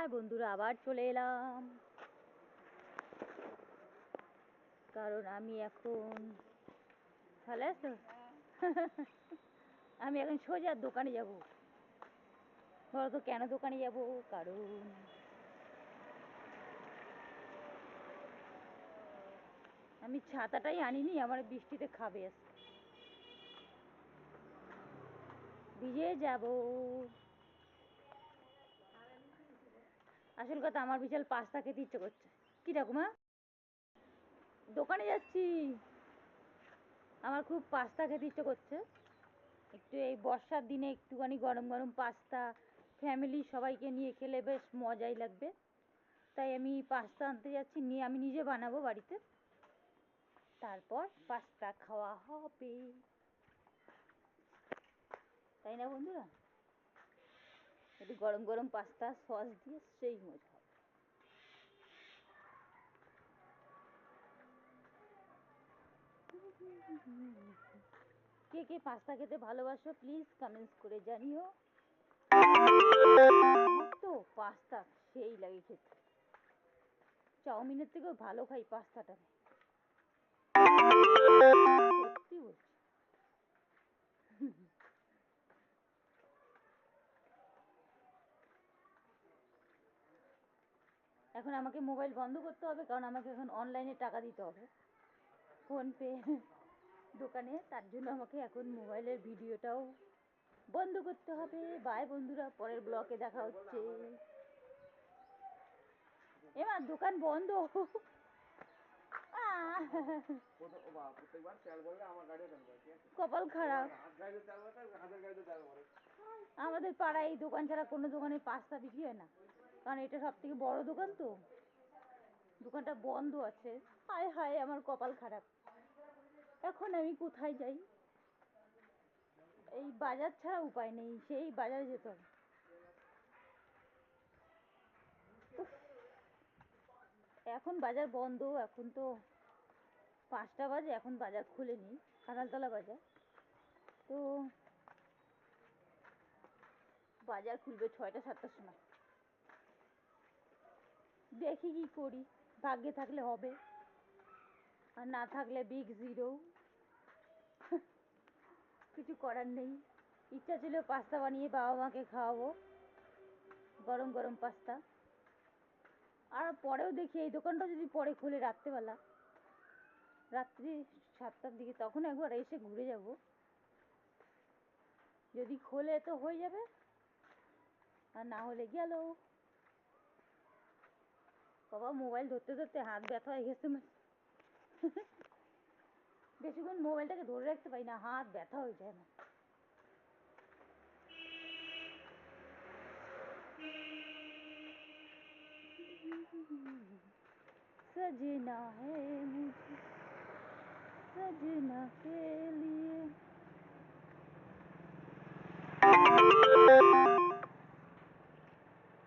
High বন্ধুরা, আবার চলে এলাম কারণ আমি এখন ভালো আছো? আমি এখন সোজা দোকানে যাব। বলো তো কেন দোকানে যাব? কারণ আমি ছাতাটাই আনিনি, আমার বৃষ্টিতে খাবে আজকে, ভিজে যাব। আসল কথা, আমার বিশাল পাস্তা খেতে ইচ্ছে করছে। কি ঠাকুমা? দোকানে যাচ্ছি, আমার খুব পাস্তা খেতে ইচ্ছে করছে। একটু এই বর্ষার দিনে একটুখানি গরম গরম পাস্তা ফ্যামিলি সবাইকে নিয়ে খেলে বেশ মজাই লাগবে। তাই আমি পাস্তা আনতে যাচ্ছি, নিয়ে আমি নিজে বানাবো বাড়িতে, তারপর পাস্তা খাওয়া হবে, তাই না বন্ধুরা? একটু গরম গরম পাস্তা সস দিয়ে সেই মজা হবে। কে কে পাস্তা খেতে ভালোবাসো প্লিজ কমেন্টস করে জানিও। তো পাস্তা সেই লাগে খেতে, চাউমিনের থেকেও ভালো খাই পাস্তাটা, সত্যি বলছি। এখন আমাকে মোবাইল বন্ধ করতে হবে, কারণ আমাকে এখন অনলাইনে টাকা দিতে হবে ফোনপে দোকানে, তার জন্য আমাকে এখন মোবাইলের ভিডিওটাও বন্ধ করতে হবে। বাই বন্ধুরা, পরের ব্লকে দেখা হচ্ছে। এমা দোকান বন্ধ। কপাল খারাপ, আমাদের পাড়ায় এই দোকান ছাড়া কোনো দোকানে পাস্তা বিক্রি হয় না, কারণ এটা সব থেকে বড় দোকান, তো দোকানটা বন্ধ আছে। হায় হায়, আমার কপাল খারাপ। এখন আমি কোথায় যাই? এই বাজার ছাড়া উপায় নেই, সেই বাজারে যেতে হবে। এখন বাজার বন্ধ, এখন তো 5টা বাজে, এখন বাজার খুলেনি, খানালতলা বাজার। তো বাজার খুলবে 6টা 7টার সময়, দেখি কি করি, ভাগ্যে থাকলে হবে, আর না থাকলে বিগ জিরো। কিছু করার নেই। ইচ্ছা ছিল পাস্তা বানিয়ে বাবা মাকে খাওয়াবো, গরম গরম পাস্তা। আর পরেও দেখি এই দোকানটা যদি পরে খুলে রাত্রেবেলা, রাত্রি 7টার দিকে, তখন একবার এসে ঘুরে যাব। যদি খোলে তো হয়ে যাবে, আর না হলে গেল। বাবা, মোবাইল ধরতে ধরতে হাত ব্যথা হয়ে গেছে। বেশিক্ষণ মোবাইলটাকে ধরে রাখতে পারি না, হাত ব্যথা হয়ে যায় না। सजना है मुझे सजना के लिए।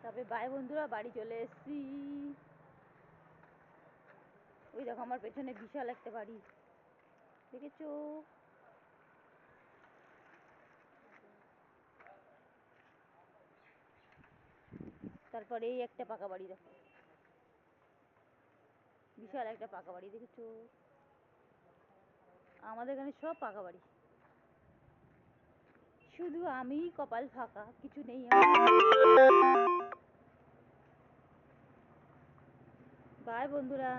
তবে বাই বন্ধুরা, বাড়ি চলে এসেছি। ওই দেখো আমার পেছনে বিশাল একটা বাড়ি, দেখেছো? তারপরে এই একটা পাকা বাড়ি দেখো, বিশাল একটা পাকা বাড়ি, দেখেছো? আমাদের এখানে সব পাকা বাড়ি, শুধু আমি কপাল ফাঁকা, কিছু নেই আমার। বাই বন্ধুরা।